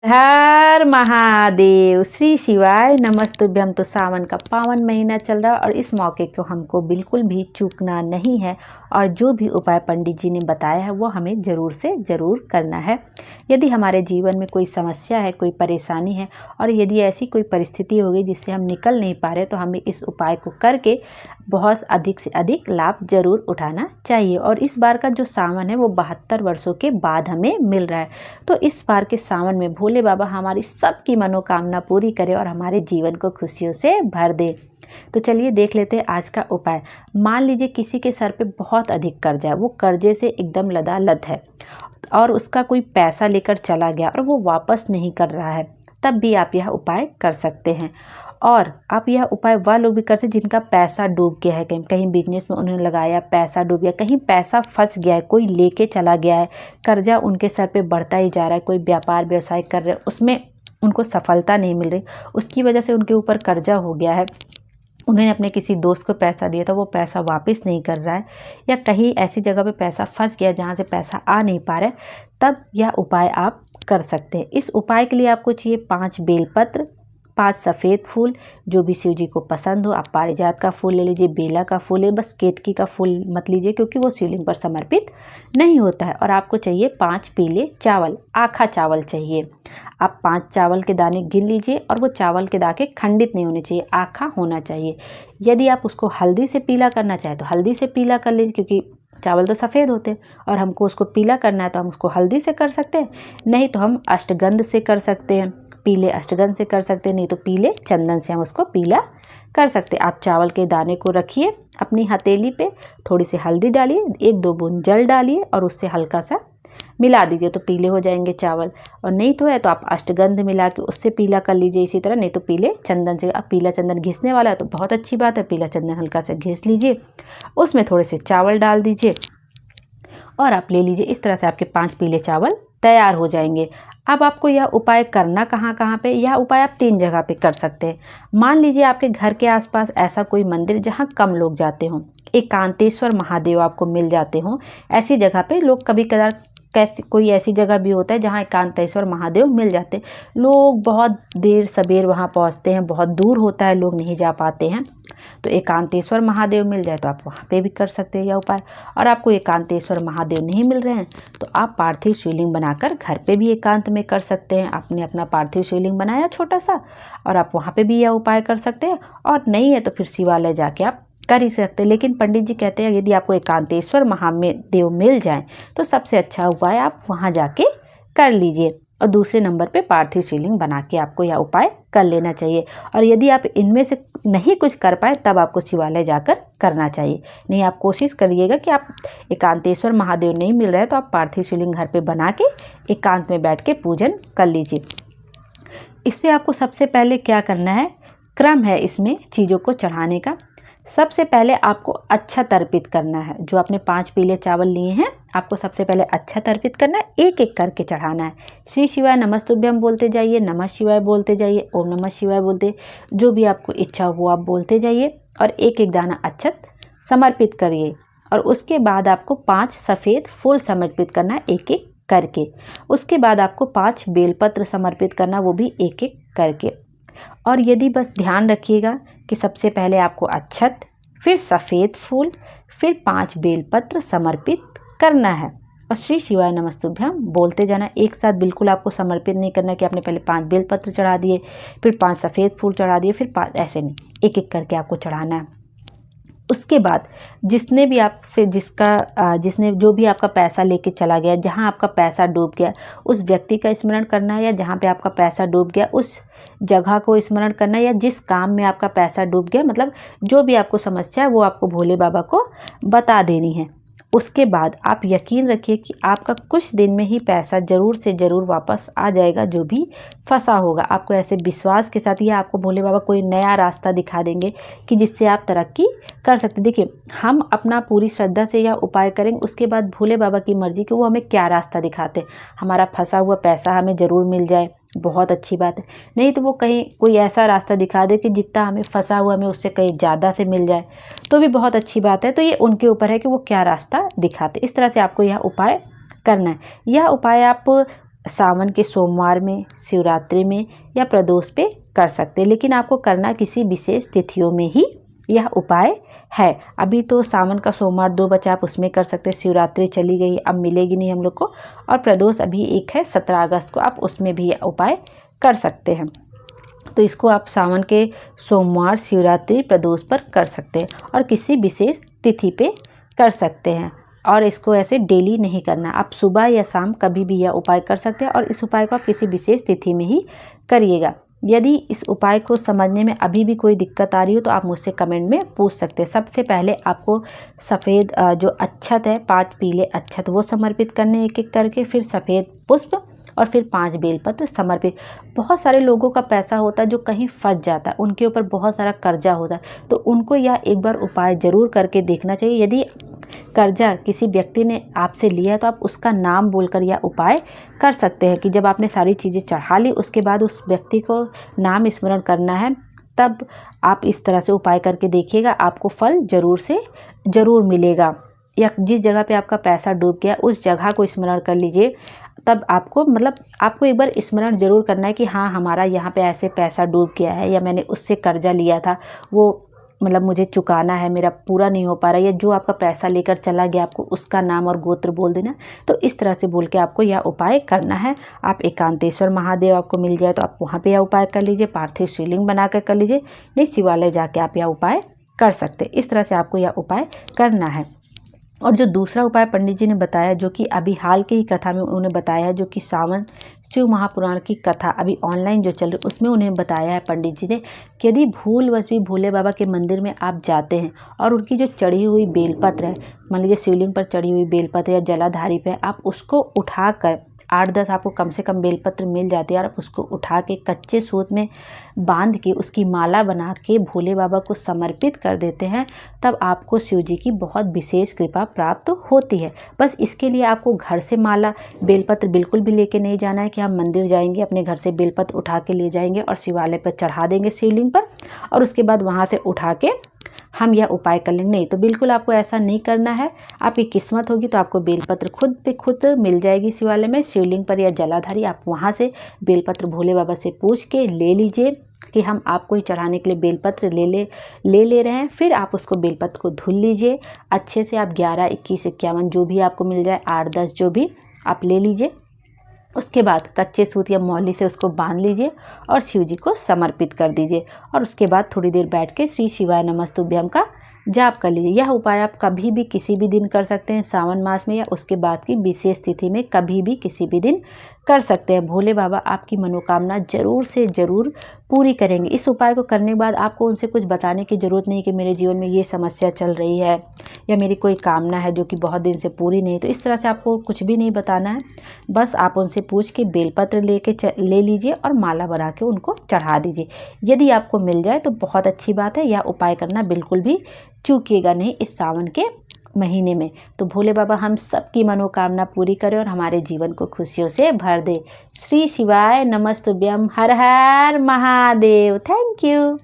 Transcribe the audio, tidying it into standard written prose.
हर महादेव श्री शिवाय नमस्तुभ्यम। तो सावन का पावन महीना चल रहा है और इस मौके को हमको बिल्कुल भी चूकना नहीं है और जो भी उपाय पंडित जी ने बताया है वो हमें ज़रूर से ज़रूर करना है। यदि हमारे जीवन में कोई समस्या है, कोई परेशानी है और यदि ऐसी कोई परिस्थिति हो गई जिससे हम निकल नहीं पा रहे तो हमें इस उपाय को करके बहुत अधिक से अधिक लाभ ज़रूर उठाना चाहिए। और इस बार का जो सावन है वो 72 वर्षों के बाद हमें मिल रहा है। तो इस बार के सावन में भोले बाबा हमारी सबकी मनोकामना पूरी करे और हमारे जीवन को खुशियों से भर दे। तो चलिए देख लेते हैं आज का उपाय। मान लीजिए किसी के सर पे बहुत अधिक कर्जा है, वो कर्जे से एकदम लदालद है और उसका कोई पैसा लेकर चला गया और वो वापस नहीं कर रहा है, तब भी आप यह उपाय कर सकते हैं। और आप यह उपाय वह लोग भी कर सकते जिनका पैसा डूब गया है, कहीं बिजनेस में उन्होंने लगाया, पैसा डूब गया, कहीं पैसा फंस गया है, कोई लेके चला गया है, कर्जा उनके सर पे बढ़ता ही जा रहा है, कोई व्यापार व्यवसाय कर रहे हैं उसमें उनको सफलता नहीं मिल रही, उसकी वजह से उनके ऊपर कर्जा हो गया है, उन्होंने अपने किसी दोस्त को पैसा दिया था वो पैसा वापस नहीं कर रहा है, या कहीं ऐसी जगह पे पैसा फंस गया जहाँ से पैसा आ नहीं पा रहा है, तब यह उपाय आप कर सकते हैं। इस उपाय के लिए आपको चाहिए 5 बेलपत्र, 5 सफ़ेद फूल, जो भी शिव जी को पसंद हो। आप पारिजात का फूल ले लीजिए, बेला का फूल है, बस केतकी का फूल मत लीजिए क्योंकि वो शिवलिंग पर समर्पित नहीं होता है। और आपको चाहिए 5 पीले चावल, आखा चावल चाहिए। आप 5 चावल के दाने गिन लीजिए और वो चावल के दाने खंडित नहीं होने चाहिए, आखा होना चाहिए। यदि आप उसको हल्दी से पीला करना चाहें तो हल्दी से पीला कर लीजिए, क्योंकि चावल तो सफ़ेद होते हैं और हमको उसको पीला करना है तो हम उसको हल्दी से कर सकते हैं, नहीं तो हम अष्टगंध से कर सकते हैं, पीले अष्टगंध से कर सकते हैं, नहीं तो पीले चंदन से हम उसको पीला कर सकते हैं। आप चावल के दाने को रखिए अपनी हथेली पे, थोड़ी सी हल्दी डालिए, 1-2 बूंद जल डालिए और उससे हल्का सा मिला दीजिए तो पीले हो जाएंगे चावल। और नहीं तो है तो आप अष्टगंध मिला के उससे पीला कर लीजिए इसी तरह, नहीं तो पीले चंदन से। अब पीला चंदन घिसने वाला है तो बहुत अच्छी बात है, पीला चंदन हल्का से घिस लीजिए, उसमें थोड़े से चावल डाल दीजिए और आप ले लीजिए। इस तरह से आपके 5 पीले चावल तैयार हो जाएंगे। अब आपको यह उपाय करना कहाँ पे, यह उपाय आप 3 जगह पे कर सकते हैं। मान लीजिए आपके घर के आसपास ऐसा कोई मंदिर जहाँ कम लोग जाते हों, एकांतेश्वर महादेव आपको मिल जाते हों, ऐसी जगह पे लोग कभी कभार कोई ऐसी जगह भी होता है जहाँ एकांतेश्वर महादेव मिल जाते हैं। लोग बहुत देर सबेर वहाँ पहुँचते हैं, बहुत दूर होता है, लोग नहीं जा पाते हैं, तो एकांतेश्वर महादेव मिल जाए तो आप वहाँ पे भी कर सकते हैं यह उपाय। और आपको एकांतेश्वर महादेव नहीं मिल रहे हैं तो आप पार्थिव शिवलिंग बनाकर घर पे भी एकांत में कर सकते हैं। आपने अपना पार्थिव शिवलिंग बनाया छोटा सा और आप वहाँ पे भी यह उपाय कर सकते हैं, और नहीं है तो फिर शिवालय जाके आप कर ही सकते हैं। लेकिन पंडित जी कहते हैं यदि आपको एकांतेश्वर महादेव मिल जाए तो सबसे अच्छा उपाय आप वहाँ जाके कर लीजिए और दूसरे नंबर पे पार्थिव शिवलिंग बना के आपको यह उपाय कर लेना चाहिए। और यदि आप इनमें से नहीं कुछ कर पाए तब आपको शिवालय जाकर करना चाहिए। नहीं, आप कोशिश करिएगा कि आप एकांतेश्वर महादेव नहीं मिल रहे हैं तो आप पार्थिव शिवलिंग घर पे बना के एकांत में बैठ के पूजन कर लीजिए। इस पर आपको सबसे पहले क्या करना है, क्रम है इसमें चीज़ों को चढ़ाने का। सबसे पहले आपको अच्छा तर्पित करना है। जो आपने 5 पीले चावल लिए हैं आपको सबसे पहले अच्छा तर्पित करना है, एक एक करके चढ़ाना है। श्री शिवाय नमस्तुभ्यम बोलते जाइए, नमः शिवाय बोलते जाइए, ओम नमः शिवाय बोलते, जो भी आपको इच्छा हो वो आप बोलते जाइए और एक एक दाना अक्षत समर्पित करिए। और उसके बाद आपको 5 सफ़ेद फूल समर्पित करना है एक एक करके। उसके बाद आपको 5 बेलपत्र समर्पित करना, वो भी एक एक करके। और यदि बस ध्यान रखिएगा कि सबसे पहले आपको अक्षत, फिर सफ़ेद फूल, फिर 5 बेलपत्र समर्पित करना है और श्री शिवाय नमस्तुभ्यम बोलते जाना। एक साथ बिल्कुल आपको समर्पित नहीं करना कि आपने पहले 5 बेलपत्र चढ़ा दिए, फिर 5 सफ़ेद फूल चढ़ा दिए, फिर 5, ऐसे नहीं, एक एक करके आपको चढ़ाना है। उसके बाद जिसने जो भी आपका पैसा लेके चला गया, जहाँ आपका पैसा डूब गया, उस व्यक्ति का स्मरण करना है, या जहाँ पे आपका पैसा डूब गया उस जगह को स्मरण करना है, या जिस काम में आपका पैसा डूब गया, मतलब जो भी आपको समस्या है वो आपको भोले बाबा को बता देनी है। उसके बाद आप यकीन रखिए कि आपका कुछ दिन में ही पैसा ज़रूर से ज़रूर वापस आ जाएगा, जो भी फंसा होगा। आपको ऐसे विश्वास के साथ या आपको भोले बाबा कोई नया रास्ता दिखा देंगे कि जिससे आप तरक्की कर सकते। देखिए, हम अपना पूरी श्रद्धा से यह उपाय करेंगे, उसके बाद भोले बाबा की मर्ज़ी कि वो हमें क्या रास्ता दिखाते। हमारा फंसा हुआ पैसा हमें ज़रूर मिल जाए, बहुत अच्छी बात है, नहीं तो वो कहीं कोई ऐसा रास्ता दिखा दे कि जितना हमें फंसा हुआ हमें उससे कहीं ज़्यादा से मिल जाए, तो भी बहुत अच्छी बात है। तो ये उनके ऊपर है कि वो क्या रास्ता दिखाते। इस तरह से आपको यह उपाय करना है। यह उपाय आप सावन के सोमवार में, शिवरात्रि में या प्रदोष पे कर सकते हैं, लेकिन आपको करना किसी विशेष तिथियों में ही यह उपाय है। अभी तो सावन का सोमवार 2 बचा, आप उसमें कर सकते हैं। शिवरात्रि चली गई, अब मिलेगी नहीं हम लोग को, और प्रदोष अभी एक है 17 अगस्त को, आप उसमें भी यह उपाय कर सकते हैं। तो इसको आप सावन के सोमवार, शिवरात्रि, प्रदोष पर कर सकते हैं और किसी विशेष तिथि पे कर सकते हैं। और इसको ऐसे डेली नहीं करना, आप सुबह या शाम कभी भी यह उपाय कर सकते हैं और इस उपाय को आप किसी विशेष तिथि में ही करिएगा। यदि इस उपाय को समझने में अभी भी कोई दिक्कत आ रही हो तो आप मुझसे कमेंट में पूछ सकते हैं। सबसे पहले आपको सफ़ेद जो अक्षत है, 5 पीले अक्षत वो समर्पित करने एक एक करके, फिर सफ़ेद पुष्प और फिर 5 बेलपत्र समर्पित। बहुत सारे लोगों का पैसा होता है जो कहीं फंस जाता है, उनके ऊपर बहुत सारा कर्जा होता है, तो उनको यह एक बार उपाय ज़रूर करके देखना चाहिए। यदि कर्जा किसी व्यक्ति ने आपसे लिया है तो आप उसका नाम बोलकर यह उपाय कर सकते हैं कि जब आपने सारी चीज़ें चढ़ा ली उसके बाद उस व्यक्ति को नाम स्मरण करना है, तब आप इस तरह से उपाय करके देखिएगा, आपको फल ज़रूर से ज़रूर मिलेगा। या जिस जगह पे आपका पैसा डूब गया उस जगह को स्मरण कर लीजिए, तब आपको आपको एक बार स्मरण ज़रूर करना है कि हाँ, हमारा यहाँ पे ऐसे पैसा डूब गया है, या मैंने उससे कर्जा लिया था, वो मुझे चुकाना है, मेरा पूरा नहीं हो पा रहा है, या जो आपका पैसा लेकर चला गया आपको उसका नाम और गोत्र बोल देना। तो इस तरह से बोल के आपको यह उपाय करना है। आप एकांतेश्वर महादेव आपको मिल जाए तो आप वहाँ पे यह उपाय कर लीजिए, पार्थिव शिवलिंग बनाकर कर लीजिए, नहीं शिवालय जाके आप यह उपाय कर सकते हैं। इस तरह से आपको यह उपाय करना है। और जो दूसरा उपाय पंडित जी ने बताया, जो कि अभी हाल की ही कथा में उन्होंने बताया है, जो कि सावन शिव महापुराण की कथा अभी ऑनलाइन जो चल रही है उसमें उन्हें बताया है पंडित जी ने कि यदि भूलवश भी भोले बाबा के मंदिर में आप जाते हैं और उनकी जो चढ़ी हुई बेलपत्र है, मान लीजिए शिवलिंग पर चढ़ी हुई बेलपत्र या जलाधारी पे, आप उसको उठाकर 8-10 आपको कम से कम बेलपत्र मिल जाती है और आप उसको उठा के कच्चे सूत में बांध के उसकी माला बना के भोले बाबा को समर्पित कर देते हैं, तब आपको शिव जी की बहुत विशेष कृपा प्राप्त होती है। बस इसके लिए आपको घर से माला बेलपत्र बिल्कुल भी लेके नहीं जाना है कि हम मंदिर जाएंगे अपने घर से बेलपत्र उठा के ले जाएंगे और शिवालय पर चढ़ा देंगे शिवलिंग पर और उसके बाद वहाँ से उठा के हम यह उपाय कर लेंगे, नहीं। तो बिल्कुल आपको ऐसा नहीं करना है। आपकी किस्मत होगी तो आपको बेलपत्र खुद पे खुद मिल जाएगी शिवालय में, शिवलिंग पर या जलाधारी। आप वहाँ से बेलपत्र भोले बाबा से पूछ के ले लीजिए कि हम आपको ही चढ़ाने के लिए बेलपत्र ले रहे हैं। फिर आप उसको बेलपत्र को धुल लीजिए अच्छे से। आप 11, 21, 51 जो भी आपको मिल जाए, 8-10 जो भी आप ले लीजिए। उसके बाद कच्चे सूत या मौली से उसको बांध लीजिए और शिव जी को समर्पित कर दीजिए और उसके बाद थोड़ी देर बैठ के श्री शिवाय नमस्तुभ्यम का जाप कर लीजिए। यह उपाय आप कभी भी किसी भी दिन कर सकते हैं, सावन मास में या उसके बाद की विशेष तिथि में कभी भी किसी भी दिन कर सकते हैं। भोले बाबा आपकी मनोकामना ज़रूर से ज़रूर पूरी करेंगे। इस उपाय को करने के बाद आपको उनसे कुछ बताने की ज़रूरत नहीं कि मेरे जीवन में ये समस्या चल रही है या मेरी कोई कामना है जो कि बहुत दिन से पूरी नहीं। तो इस तरह से आपको कुछ भी नहीं बताना है, बस आप उनसे पूछ के बेलपत्र ले लीजिए और माला बना के उनको चढ़ा दीजिए। यदि आपको मिल जाए तो बहुत अच्छी बात है। यह उपाय करना बिल्कुल भी चूकिएगा नहीं इस सावन के महीने में। तो भोले बाबा हम सबकी मनोकामना पूरी करें और हमारे जीवन को खुशियों से भर दे। श्री शिवाय नमस्तुभ्यम। हर हर महादेव। Thank you.